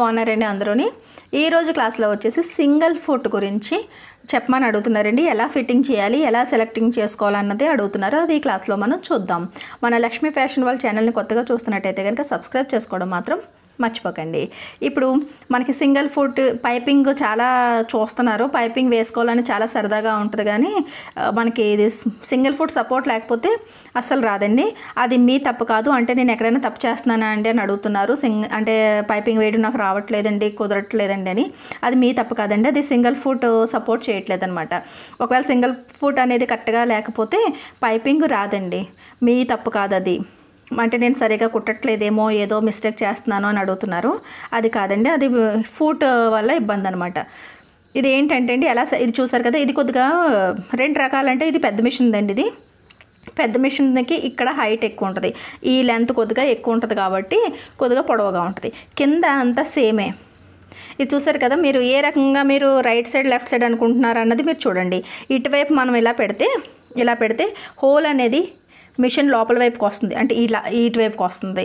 బాగున్నారండి అందరూని. ఈ రోజు క్లాస్లో వచ్చేసి సింగిల్ ఫుట్ గురించి చెప్పమని అడుగుతున్నారండి. ఎలా ఫిట్టింగ్ చేయాలి, ఎలా సెలెక్టింగ్ చేసుకోవాలన్నది అడుగుతున్నారు. అది ఈ క్లాస్లో మనం చూద్దాం. మన లక్ష్మీ ఫ్యాషన్ వాళ్ళ ఛానల్ని కొత్తగా చూస్తున్నట్టయితే కనుక సబ్స్క్రైబ్ చేసుకోవడం మాత్రం మర్చిపోకండి. ఇప్పుడు మనకి సింగిల్ ఫుట్ పైపింగ్ చాలా చూస్తున్నారు. పైపింగ్ వేసుకోవాలని చాలా సరదాగా ఉంటుంది, కానీ మనకి ఇది సింగిల్ ఫుట్ సపోర్ట్ లేకపోతే అస్సలు రాదండి. అది మీ తప్పు కాదు. అంటే నేను ఎక్కడైనా తప్పు చేస్తున్నానా అండి అని అడుగుతున్నారు. అంటే పైపింగ్ వేయడం నాకు రావట్లేదండి, కుదరట్లేదండి అని. అది మీ తప్పు కాదండి, అది సింగిల్ ఫుట్ సపోర్ట్ చేయట్లేదు అనమాట. ఒకవేళ సింగిల్ ఫుట్ అనేది కరెక్ట్గా లేకపోతే పైపింగ్ రాదండి. మీ తప్పు కాదు అది. అంటే నేను సరిగా కుట్టట్లేదేమో, ఏదో మిస్టేక్ చేస్తున్నాను అని అడుగుతున్నారు. అది కాదండి, అది ఫుట్ వల్ల ఇబ్బంది అనమాట. ఇది ఏంటంటే అండి, ఎలా ఇది చూసారు కదా, ఇది కొద్దిగా రెండు రకాలంటే ఇది పెద్ద మిషన్ అండి. ఇది పెద్ద మిషన్కి ఇక్కడ హైట్ ఎక్కువ ఉంటుంది, ఈ లెంత్ కొద్దిగా ఎక్కువ ఉంటుంది కాబట్టి కొద్దిగా పొడవుగా ఉంటుంది. కింద అంతా సేమే. ఇది చూసారు కదా, మీరు ఏ రకంగా మీరు రైట్ సైడ్ లెఫ్ట్ సైడ్ అనుకుంటున్నారు అన్నది మీరు చూడండి. ఇటువైపు మనం ఇలా పెడితే హోల్ అనేది మిషన్ లోపల వైపుకి వస్తుంది, అంటే ఇలా ఇటువైపుకి వస్తుంది.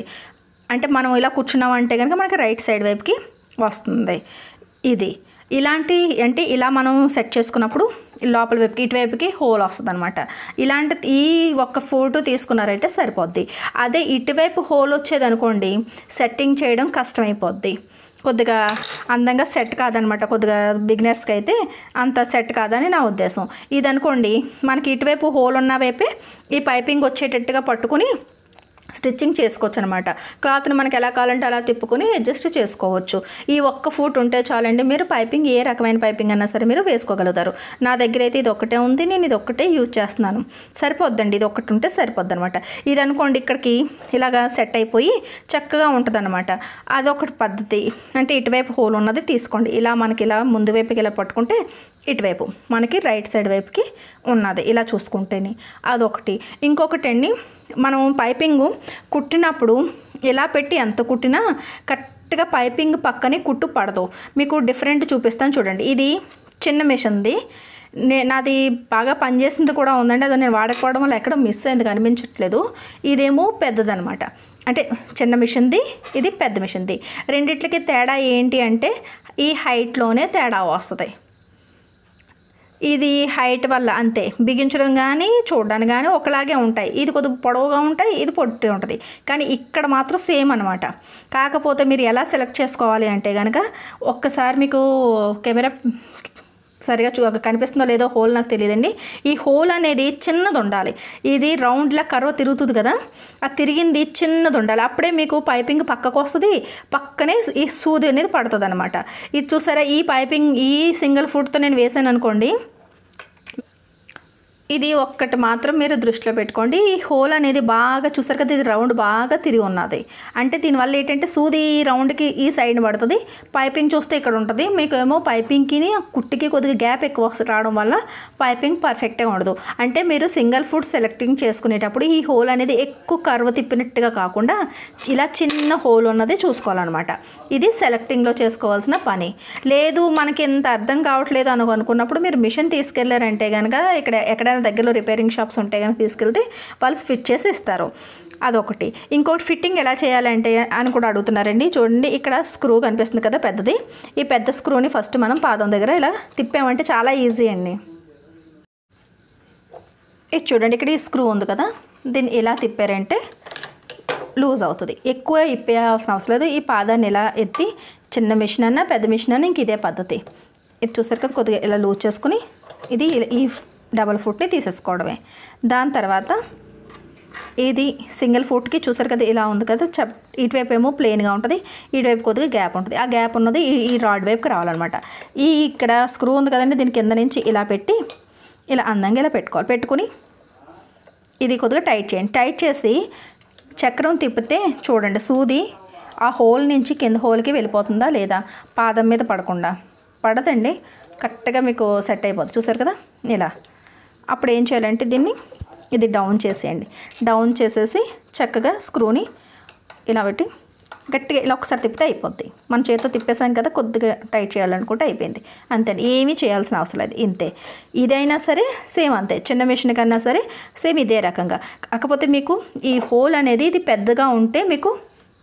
అంటే మనం ఇలా కూర్చున్నామంటే కనుక మనకి రైట్ సైడ్ వైపుకి వస్తుంది. ఇది ఇలాంటి అంటే ఇలా మనం సెట్ చేసుకున్నప్పుడు లోపల వైపుకి ఇటువైపుకి హోల్ వస్తుంది అనమాట. ఇలాంటి ఈ ఒక్క ఫోటో తీసుకున్నారంటే సరిపోద్ది. అదే ఇటువైపు హోల్ వచ్చేది అనుకోండి, సెట్టింగ్ చేయడం కష్టమైపోద్ది. కొద్దిగా అందంగా సెట్ కాదనమాట. కొద్దిగా బిగినర్స్కి అయితే అంత సెట్ కాదని నా ఉద్దేశం. ఇది అనుకోండి, మనకి ఇటువైపు హోల్ ఉన్న వైపే ఈ పైపింగ్ వచ్చేటట్టుగా పట్టుకుని స్టిచ్చింగ్ చేసుకోవచ్చు అనమాట. క్లాత్ని మనకి ఎలా కావాలంటే అలా తిప్పుకొని అడ్జస్ట్ చేసుకోవచ్చు. ఈ ఒక్క ఫుట్ ఉంటే చాలండి, మీరు పైపింగ్ ఏ రకమైన పైపింగ్ అన్నా సరే మీరు వేసుకోగలుగుతారు. నా దగ్గర అయితే ఇది ఒక్కటే ఉంది, నేను ఇది ఒక్కటే యూజ్ చేస్తున్నాను. సరిపోద్దండి, ఇది ఒక్కటి ఉంటే సరిపోద్ది అనమాట. ఇది అనుకోండి ఇక్కడికి ఇలాగా సెట్ అయిపోయి చక్కగా ఉంటుంది అనమాట. అదొకటి పద్ధతి. అంటే ఇటువైపు హోల్ ఉన్నది తీసుకోండి, ఇలా మనకి ఇలా ముందు వైపుకి ఇలా పట్టుకుంటే ఇటువైపు మనకి రైట్ సైడ్ వైపుకి ఉన్నది ఇలా చూసుకుంటేనే అదొకటి. ఇంకొకటి అండి, మనం పైపింగ్ కుట్టినప్పుడు ఇలా పెట్టి ఎంత కుట్టినా కరెక్ట్గా పైపింగ్ పక్కనే కుట్టు పడదు. మీకు డిఫరెంట్ చూపిస్తాను చూడండి. ఇది చిన్న మిషన్ది, నాది బాగా పనిచేసింది కూడా ఉందండి. అది నేను వాడకపోవడం వల్ల ఎక్కడ మిస్ అయింది కనిపించట్లేదు. ఇదేమో పెద్దదనమాట, అంటే చిన్న మిషన్ది, ఇది పెద్ద మిషన్ది. రెండిట్లకి తేడా ఏంటి అంటే ఈ హైట్లోనే తేడా వస్తుంది. ఇది హైట్ వల్ల అంతే, బిగించడం కానీ చూడడానికి కానీ ఒకలాగే ఉంటాయి. ఇది కొద్దిగా పొడవుగా ఉంటాయి, ఇది పొట్టి ఉంటుంది, కానీ ఇక్కడ మాత్రం సేమ్ అనమాట. కాకపోతే మీరు ఎలా సెలెక్ట్ చేసుకోవాలి అంటే కనుక ఒక్కసారి మీకు కెమెరా సరిగా కనిపిస్తుందో లేదో హోల్ నాకు తెలియదండి. ఈ హోల్ అనేది చిన్నది ఉండాలి. ఇది రౌండ్లా కర్వ్ తిరుగుతుంది కదా, ఆ తిరిగింది చిన్నది ఉండాలి. అప్పుడే మీకు పైపింగ్ పక్కకు వస్తుంది, పక్కనే ఈ సూది అనేది పడుతుంది అనమాట. ఇది చూసారా, ఈ పైపింగ్ ఈ సింగిల్ ఫుట్తో నేను వేసాను అనుకోండి, ఇది ఒక్కటి మాత్రం మీరు దృష్టిలో పెట్టుకోండి. ఈ హోల్ అనేది బాగా చూసారు కదా, ఇది రౌండ్ బాగా తిరిగి ఉన్నది. అంటే దీనివల్ల ఏంటంటే సూది రౌండ్కి ఈ సైడ్ పడుతుంది, పైపింగ్ చూస్తే ఇక్కడ ఉంటుంది. మీకు ఏమో పైపింగ్కి కుట్టికి కొద్దిగా గ్యాప్ ఎక్కువ రావడం వల్ల పైపింగ్ పర్ఫెక్ట్గా ఉండదు. అంటే మీరు సింగిల్ ఫుట్ సెలెక్టింగ్ చేసుకునేటప్పుడు ఈ హోల్ అనేది ఎక్కువ కర్వ్ తిప్పినట్టుగా కాకుండా ఇలా చిన్న హోల్ ఉన్నది చూసుకోవాలన్నమాట. ఇది సెలెక్టింగ్లో చేసుకోవాల్సిన పని. లేదు మనకి ఎంత అర్థం కావట్లేదు అనుకున్నప్పుడు మీరు మిషన్ తీసుకెళ్లారంటే కనుక ఇక్కడ ఎక్కడ దగ్గరలో రిపేరింగ్ షాప్స్ ఉంటే కనుక తీసుకెళ్తే వాళ్ళు ఫిట్ చేసి ఇస్తారు. అదొకటి. ఇంకోటి ఫిట్టింగ్ ఎలా చేయాలంటే అని కూడా అడుగుతున్నారండి. చూడండి, ఇక్కడ స్క్రూ కనిపిస్తుంది కదా పెద్దది. ఈ పెద్ద స్క్రూని ఫస్ట్ మనం పాదం దగ్గర ఇలా తిప్పామంటే చాలా ఈజీ అండి. ఇది చూడండి, ఇక్కడ ఈ స్క్రూ ఉంది కదా, దీన్ని ఇలా తిప్పారంటే లూజ్ అవుతుంది. ఎక్కువ ఇప్పేయాల్సిన అవసరం లేదు. ఈ పాదాన్ని ఇలా ఎత్తి చిన్న మిషన్ అన్నా పెద్ద మిషన్ అన్నా ఇంక ఇదే పద్ధతి. ఇది చూసారు కదా, కొద్దిగా ఇలా లూజ్ చేసుకుని ఇది ఈ డబల్ ఫుట్ని తీసేసుకోవడమే. దాని తర్వాత ఇది సింగిల్ ఫుట్కి చూసారు కదా ఇలా ఉంది కదా, ఇటువైపు ఏమో ప్లెయిన్గా ఉంటుంది, ఇటువైపు కొద్దిగా గ్యాప్ ఉంటుంది. ఆ గ్యాప్ ఉన్నది ఈ రాడ్ వైపుకి రావాలన్నమాట. ఈ ఇక్కడ స్క్రూ ఉంది కదండి, దీని కింద నుంచి ఇలా పెట్టి ఇలా అందంగా ఇలా పెట్టుకోవాలి. పెట్టుకుని ఇది కొద్దిగా టైట్ చేయండి. టైట్ చేసి చక్రం తిప్పితే చూడండి, సూది ఆ హోల్ నుంచి కింద హోల్కి వెళ్ళిపోతుందా లేదా, పాదం మీద పడకుండా. పడదండి, కరెక్ట్గా మీకు సెట్ అయిపోతుంది. చూసారు కదా ఇలా. అప్పుడు ఏం చేయాలంటే దీన్ని ఇది డౌన్ చేసేయండి. డౌన్ చేసేసి చక్కగా స్క్రూని ఇలా పెట్టి గట్టిగా ఇలా ఒకసారి తిప్పితే అయిపోద్ది. మన చేతితో తిప్పేసాం కదా, కొద్దిగా టైట్ చేయాలనుకుంటే అయిపోయింది. అంతే, ఏమీ చేయాల్సిన అవసరం లేదు. ఇంతే. ఇదైనా సరే సేమ్ అంతే, చిన్న మిషన్ కన్నా సరే సేమ్ ఇదే రకంగా. కాకపోతే మీకు ఈ హోల్ అనేది ఇది పెద్దగా ఉంటే మీకు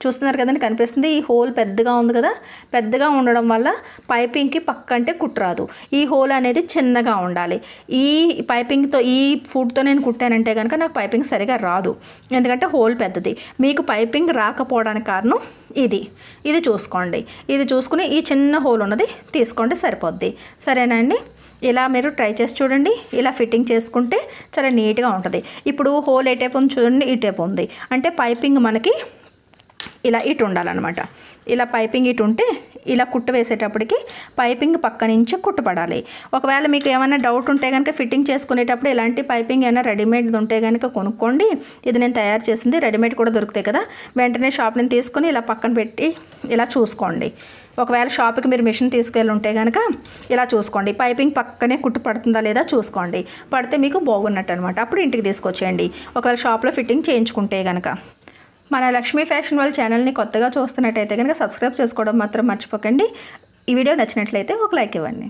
చూస్తున్నారు కదండి, కనిపిస్తుంది. ఈ హోల్ పెద్దగా ఉంది కదా, పెద్దగా ఉండడం వల్ల పైపింగ్కి పక్కంటే కుట్టరాదు. ఈ హోల్ అనేది చిన్నగా ఉండాలి. ఈ పైపింగ్తో ఈ ఫుడ్తో నేను కుట్టానంటే కనుక నాకు పైపింగ్ సరిగా రాదు, ఎందుకంటే హోల్ పెద్దది. మీకు పైపింగ్ రాకపోవడానికి కారణం ఇది చూసుకోండి. ఇది చూసుకుని ఈ చిన్న హోల్ ఉన్నది తీసుకోండి, సరిపోద్ది. సరేనా అండి? ఇలా మీరు ట్రై చేసి చూడండి. ఇలా ఫిట్టింగ్ చేసుకుంటే చాలా నీట్గా ఉంటుంది. ఇప్పుడు హోల్ ఏ టైప్ ఉంది చూడండి, ఈ టైప్ ఉంది అంటే పైపింగ్ మనకి ఇలా ఇటు ఉండాలన్నమాట. ఇలా పైపింగ్ ఇటు ఉంటే ఇలా కుట్టు వేసేటప్పటికి పైపింగ్ పక్క నుంచి కుట్టుపడాలి. ఒకవేళ మీకు ఏమైనా డౌట్ ఉంటే కనుక ఫిట్టింగ్ చేసుకునేటప్పుడు ఇలాంటి పైపింగ్ ఏమైనా రెడీమేడ్ ఉంటే కనుక కొనుక్కోండి. ఇది నేను తయారు చేసింది, రెడీమేడ్ కూడా దొరుకుతాయి కదా. వెంటనే షాప్ నుంచి తీసుకొని ఇలా పక్కన పెట్టి ఇలా చూసుకోండి. ఒకవేళ షాప్కి మీరు మిషన్ తీసుకెళ్ళి ఉంటే కనుక ఇలా చూసుకోండి, పైపింగ్ పక్కనే కుట్టు పడుతుందా లేదా చూసుకోండి. పడితే మీకు బాగున్నట్టు అనమాట. అప్పుడు ఇంటికి తీసుకొచ్చేయండి ఒకవేళ షాప్లో ఫిట్టింగ్ చేయించుకుంటే కనుక. మన లక్ష్మీ ఫ్యాషన్ వాళ్ళ ఛానల్ని కొత్తగా చూస్తున్నట్టయితే కనుక సబ్స్క్రైబ్ చేసుకోవడం మాత్రం మర్చిపోకండి. ఈ వీడియో నచ్చినట్లయితే ఒక లైక్ ఇవ్వండి.